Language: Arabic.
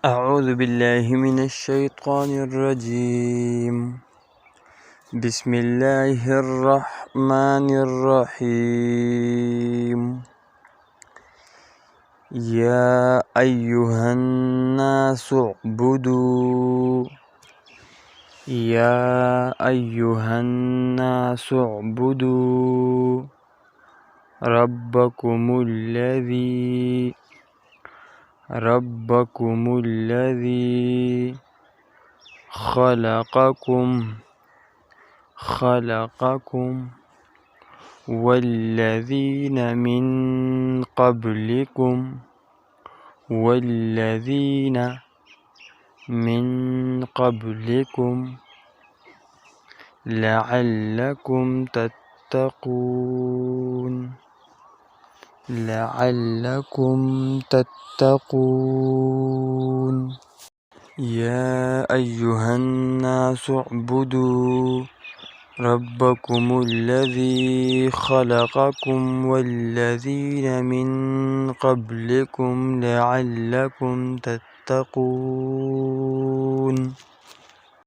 أعوذ بالله من الشيطان الرجيم. بسم الله الرحمن الرحيم. يا أيها الناس اعبدوا ربكم الذي خلقكم والذين من قبلكم لعلكم تتقون. يا أيها الناس اعبدوا ربكم الذي خلقكم والذين من قبلكم لعلكم تتقون.